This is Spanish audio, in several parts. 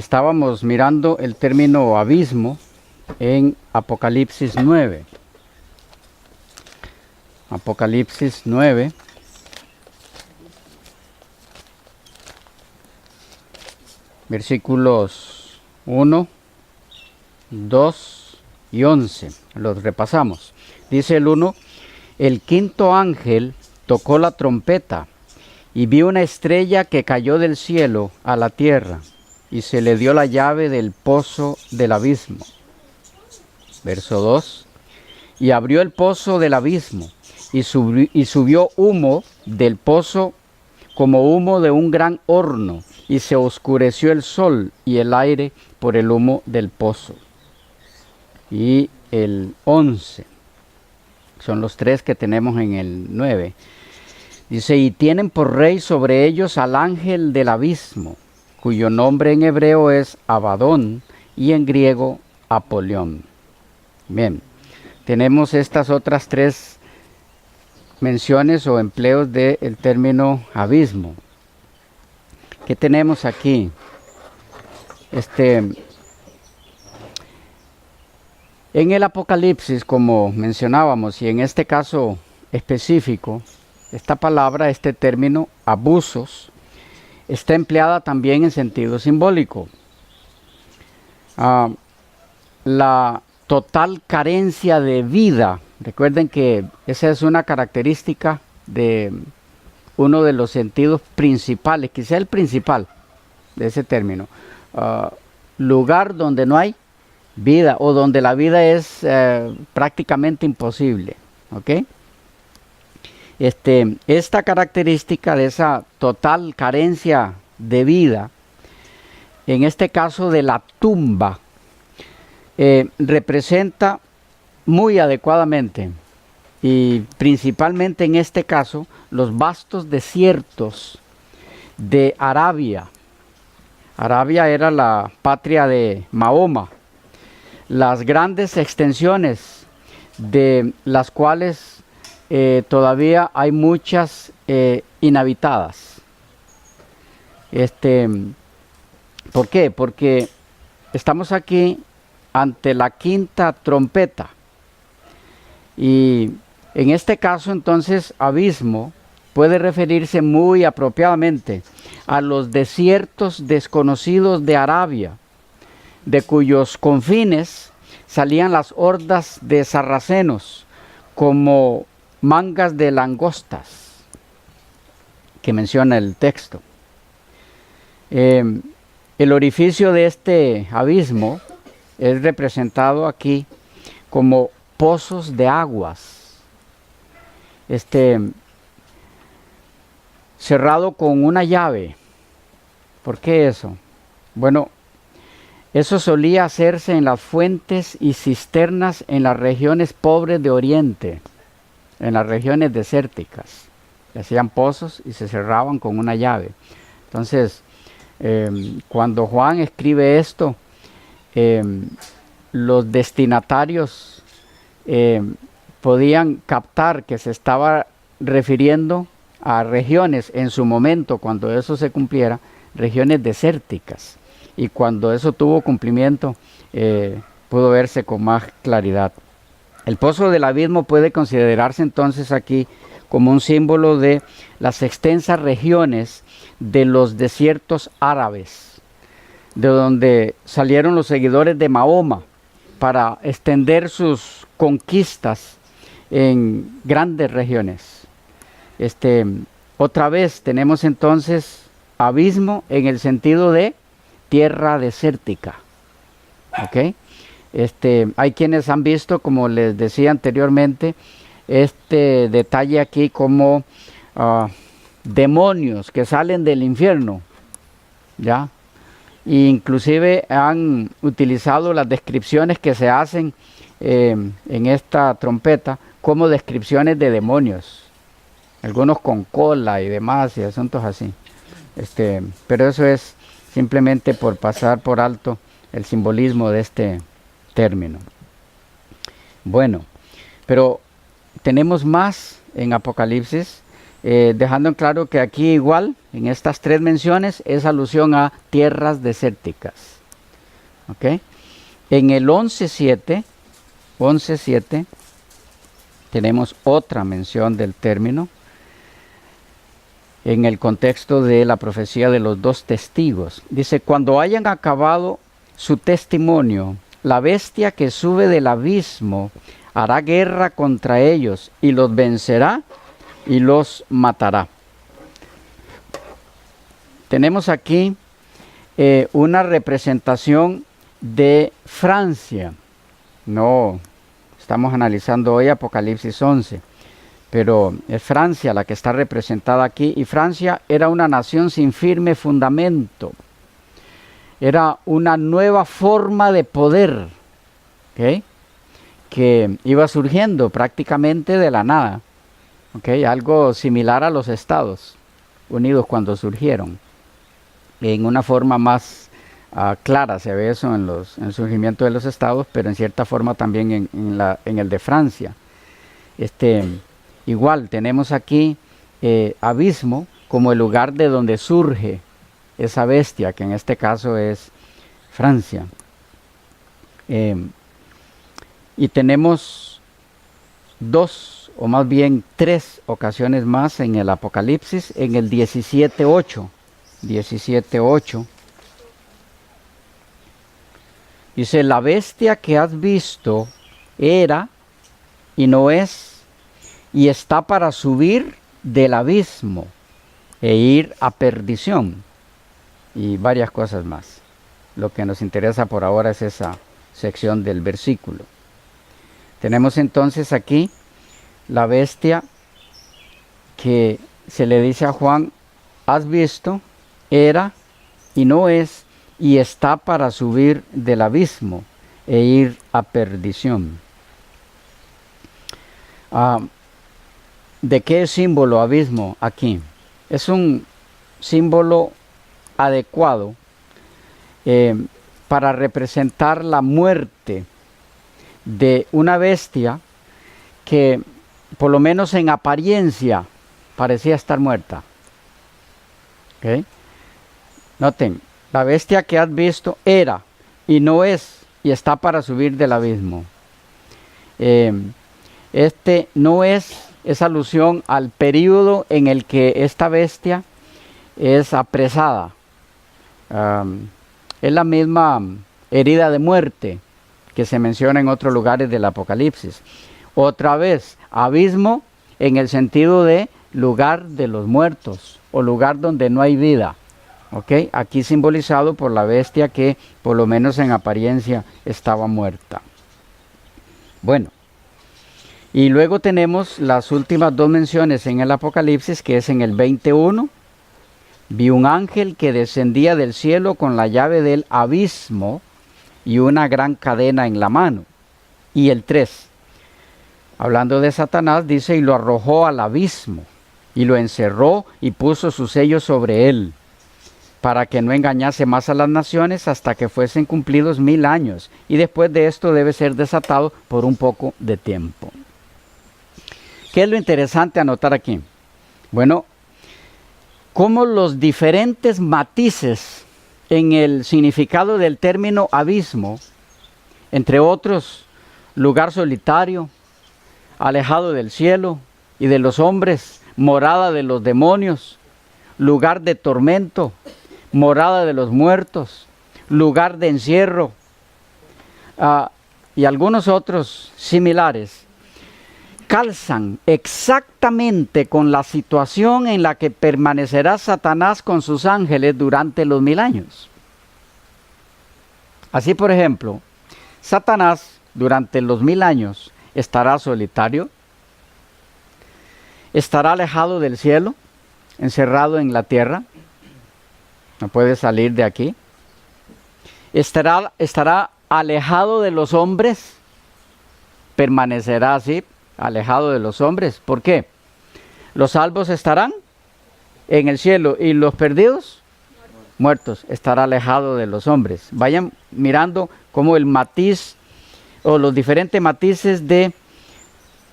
Estábamos mirando el término abismo en Apocalipsis 9. Apocalipsis 9. Versículos 1, 2 y 11. Los repasamos. Dice el 1: el quinto ángel tocó la trompeta y vi una estrella que cayó del cielo a la tierra, y se le dio la llave del pozo del abismo. Verso 2: y abrió el pozo del abismo, y subió humo del pozo como humo de un gran horno, y se oscureció el sol y el aire por el humo del pozo. Y el 11, son los tres que tenemos en el 9. Dice: y tienen por rey sobre ellos al ángel del abismo, cuyo nombre en hebreo es Abadón y en griego Apolión. Bien, tenemos estas otras tres menciones o empleos del término abismo. ¿Qué tenemos aquí? En el Apocalipsis, como mencionábamos, y en este caso específico, esta palabra, este término, abusos, está empleada también en sentido simbólico. La total carencia de vida, recuerden que esa es una característica de uno de los sentidos principales, quizá el principal de ese término. Lugar donde no hay vida o donde la vida es prácticamente imposible. ¿Ok? Esta característica de esa total carencia de vida, en este caso de la tumba, representa muy adecuadamente y principalmente en este caso los vastos desiertos de Arabia. Arabia era la patria de Mahoma, las grandes extensiones de las cuales todavía hay muchas inhabitadas. ¿Por qué? Porque estamos aquí ante la quinta trompeta, y en este caso entonces abismo puede referirse muy apropiadamente a los desiertos desconocidos de Arabia, de cuyos confines salían las hordas de sarracenos como mangas de langostas que menciona el texto. El orificio de este abismo es representado aquí como pozos de aguas, cerrado con una llave. ¿Por qué eso? Bueno, eso solía hacerse en las fuentes y cisternas en las regiones pobres de Oriente, en las regiones desérticas. Se hacían pozos y se cerraban con una llave. Entonces, cuando Juan escribe esto, los destinatarios podían captar que se estaba refiriendo a regiones en su momento, cuando eso se cumpliera, regiones desérticas. Y cuando eso tuvo cumplimiento, pudo verse con más claridad. El pozo del abismo puede considerarse entonces aquí como un símbolo de las extensas regiones de los desiertos árabes, de donde salieron los seguidores de Mahoma para extender sus conquistas en grandes regiones. Otra vez tenemos entonces abismo en el sentido de tierra desértica. ¿Ok? Hay quienes han visto, como les decía anteriormente, este detalle aquí como demonios que salen del infierno, ¿ya? E inclusive han utilizado las descripciones que se hacen en esta trompeta como descripciones de demonios, algunos con cola y demás y asuntos así. Pero eso es simplemente por pasar por alto el simbolismo de este término. Bueno, pero tenemos más en Apocalipsis, dejando en claro que aquí igual, en estas tres menciones, es alusión a tierras desérticas. ¿ok? En el 11.7, tenemos otra mención del término en el contexto de la profecía de los dos testigos. Dice, cuando hayan acabado su testimonio, la bestia que sube del abismo hará guerra contra ellos y los vencerá y los matará. Tenemos aquí una representación de Francia. No, estamos analizando hoy Apocalipsis 11, pero es Francia la que está representada aquí, y Francia era una nación sin firme fundamento. Era una nueva forma de poder, ¿okay?, que iba surgiendo prácticamente de la nada, ¿okay?, algo similar a los Estados Unidos cuando surgieron. En una forma más clara se ve eso en el surgimiento de los estados, pero en cierta forma también en el de Francia. Igual tenemos aquí abismo como el lugar de donde surge esa bestia, que en este caso es Francia. Y tenemos dos, o más bien tres ocasiones más en el Apocalipsis, en el 17.8. 17.8. Dice, la bestia que has visto era y no es, y está para subir del abismo e ir a perdición. Y varias cosas más. Lo que nos interesa por ahora es esa sección del versículo. Tenemos entonces aquí la bestia que se le dice a Juan, has visto, era y no es, y está para subir del abismo e ir a perdición. ¿De qué es símbolo abismo aquí? Es un símbolo adecuado para representar la muerte de una bestia que, por lo menos en apariencia, parecía estar muerta. ¿Okay? Noten, la bestia que has visto era y no es, y está para subir del abismo. No es alusión al período en el que esta bestia es apresada. Es la misma herida de muerte que se menciona en otros lugares del Apocalipsis. Otra vez, abismo en el sentido de lugar de los muertos o lugar donde no hay vida. ¿Okay? Aquí simbolizado por la bestia que por lo menos en apariencia estaba muerta. Bueno, y luego tenemos las últimas dos menciones en el Apocalipsis, que es en el 21. Vi un ángel que descendía del cielo con la llave del abismo y una gran cadena en la mano. Y el 3, hablando de Satanás, dice, y lo arrojó al abismo, y lo encerró y puso su sello sobre él, para que no engañase más a las naciones hasta que fuesen cumplidos 1000 años, y después de esto debe ser desatado por un poco de tiempo. ¿Qué es lo interesante a notar aquí? Bueno, cómo los diferentes matices en el significado del término abismo, entre otros, lugar solitario, alejado del cielo y de los hombres, morada de los demonios, lugar de tormento, morada de los muertos, lugar de encierro, y algunos otros similares, calzan exactamente con la situación en la que permanecerá Satanás con sus ángeles durante los 1000 años. Así, por ejemplo, Satanás durante los 1000 años estará solitario, estará alejado del cielo, encerrado en la tierra, no puede salir de aquí, estará alejado de los hombres, permanecerá así, alejado de los hombres. ¿Por qué? Los salvos estarán en el cielo y los perdidos muertos. Estará alejado de los hombres. Vayan mirando cómo el matiz o los diferentes matices de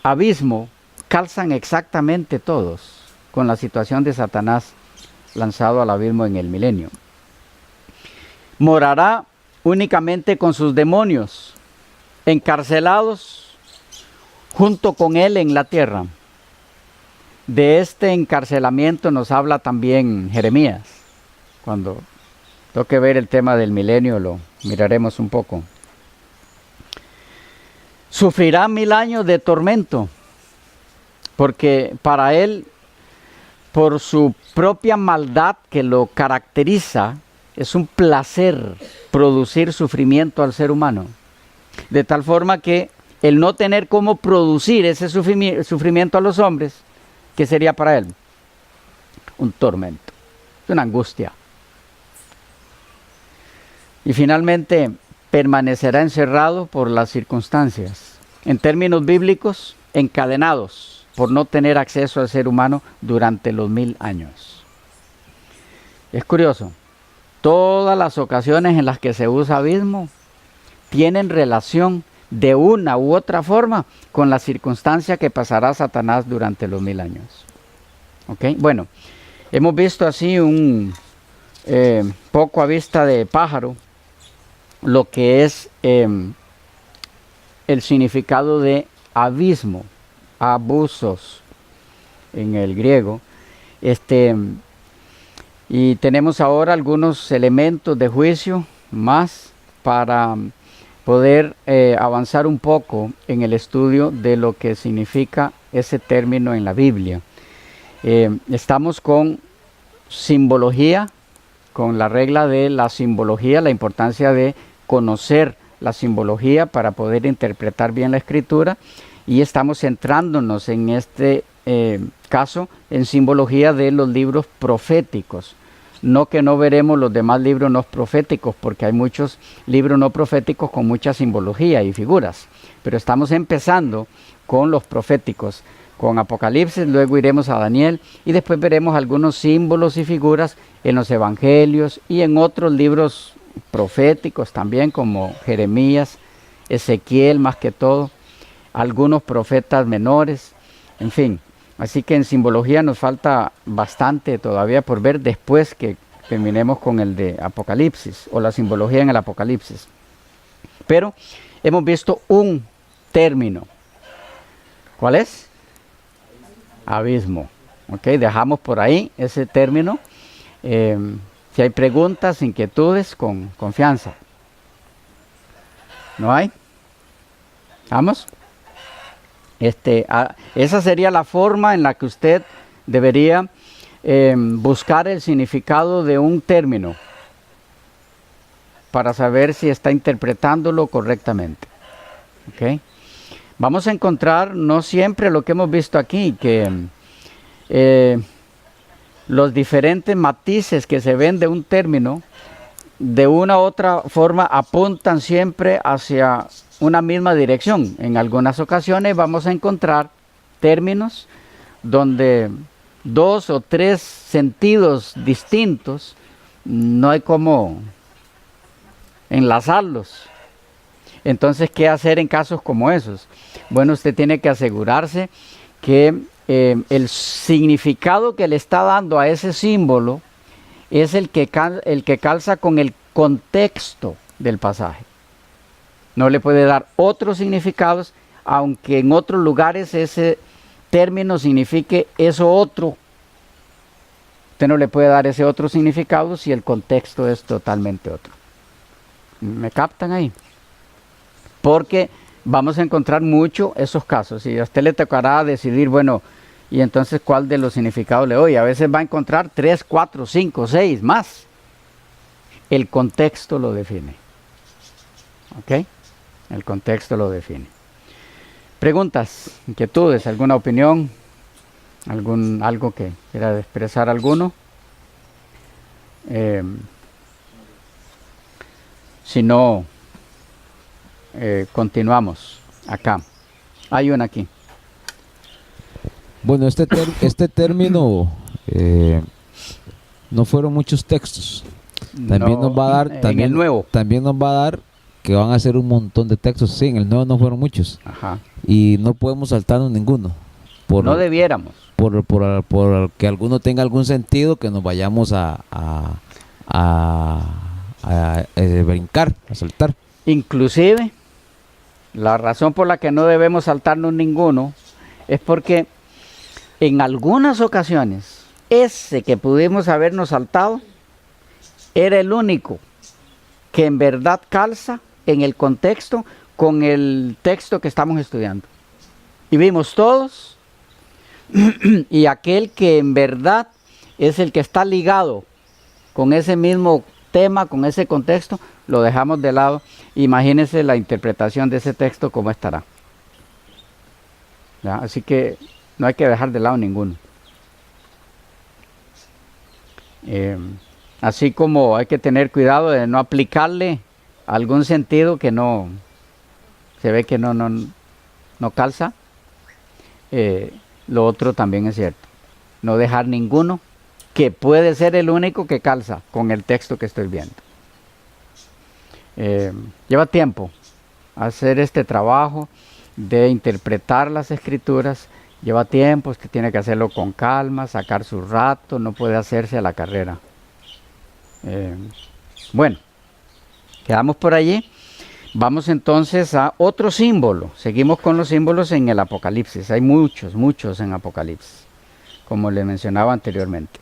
abismo calzan exactamente todos con la situación de Satanás lanzado al abismo en el milenio. Morará únicamente con sus demonios, encarcelados junto con él en la tierra. De este encarcelamiento nos habla también Jeremías. Cuando toque ver el tema del milenio lo miraremos un poco. Sufrirá 1000 años de tormento, porque para él, por su propia maldad que lo caracteriza, es un placer producir sufrimiento al ser humano. De tal forma que el no tener cómo producir ese sufrimiento a los hombres, ¿qué sería para él? Un tormento, una angustia. Y finalmente permanecerá encerrado por las circunstancias. En términos bíblicos, encadenados por no tener acceso al ser humano durante los 1000 años. Es curioso, todas las ocasiones en las que se usa abismo tienen relación de una u otra forma con la circunstancia que pasará Satanás durante los 1000 años. ¿Ok? Bueno, hemos visto así un poco a vista de pájaro lo que es el significado de abismo, abusos en el griego. Y tenemos ahora algunos elementos de juicio más para poder avanzar un poco en el estudio de lo que significa ese término en la Biblia. Estamos con simbología, con la regla de la simbología, la importancia de conocer la simbología para poder interpretar bien la escritura, y estamos centrándonos en este caso en simbología de los libros proféticos. No que no veremos los demás libros no proféticos, porque hay muchos libros no proféticos con mucha simbología y figuras, pero estamos empezando con los proféticos, con Apocalipsis, luego iremos a Daniel y después veremos algunos símbolos y figuras en los evangelios y en otros libros proféticos también, como Jeremías, Ezequiel más que todo, algunos profetas menores, en fin. Así que en simbología nos falta bastante todavía por ver después que terminemos con el de Apocalipsis o la simbología en el Apocalipsis. Pero hemos visto un término. ¿Cuál es? Abismo. Ok, dejamos por ahí ese término. Si hay preguntas, inquietudes, con confianza. ¿No hay? ¿Vamos? Esa sería la forma en la que usted debería buscar el significado de un término para saber si está interpretándolo correctamente. ¿Okay? Vamos a encontrar no siempre lo que hemos visto aquí, que los diferentes matices que se ven de un término de una u otra forma apuntan siempre hacia una misma dirección. En algunas ocasiones vamos a encontrar términos donde 2 o 3 sentidos distintos no hay cómo enlazarlos. Entonces, ¿qué hacer en casos como esos? Bueno, usted tiene que asegurarse que el significado que le está dando a ese símbolo es el que calza con el contexto del pasaje. No le puede dar otros significados, aunque en otros lugares ese término signifique eso otro. Usted no le puede dar ese otro significado si el contexto es totalmente otro. ¿Me captan ahí? Porque vamos a encontrar mucho esos casos. Y a usted le tocará decidir, bueno, y entonces ¿cuál de los significados le doy? A veces va a encontrar 3, 4, 5, 6 más. El contexto lo define. ¿Ok? El contexto lo define. Preguntas, inquietudes, alguna opinión, algo que quiera expresar alguno. Si no, continuamos acá. Hay una aquí. Bueno, este término no fueron muchos textos. También No, nos va a dar, en también, el Nuevo. también nos va a dar que van a ser un montón de textos. Sí, en el Nuevo no fueron muchos. Ajá. Y no podemos saltarnos ninguno. No debiéramos. Por que alguno tenga algún sentido, que nos vayamos a brincar, a saltar. Inclusive, la razón por la que no debemos saltarnos ninguno es porque en algunas ocasiones ese que pudimos habernos saltado era el único que en verdad calza en el contexto con el texto que estamos estudiando. Y vimos todos, y aquel que en verdad es el que está ligado con ese mismo tema, con ese contexto, lo dejamos de lado. Imagínense la interpretación de ese texto cómo estará. ¿Ya? Así que no hay que dejar de lado ninguno. Así como hay que tener cuidado de no aplicarle algún sentido que no se ve que no calza. Lo otro también es cierto. No dejar ninguno que puede ser el único que calza con el texto que estoy viendo. Lleva tiempo hacer este trabajo de interpretar las escrituras. Lleva tiempo, usted tiene que hacerlo con calma, sacar su rato, no puede hacerse a la carrera. Bueno, quedamos por allí. Vamos entonces a otro símbolo. Seguimos con los símbolos en el Apocalipsis. Hay muchos en Apocalipsis, como les mencionaba anteriormente.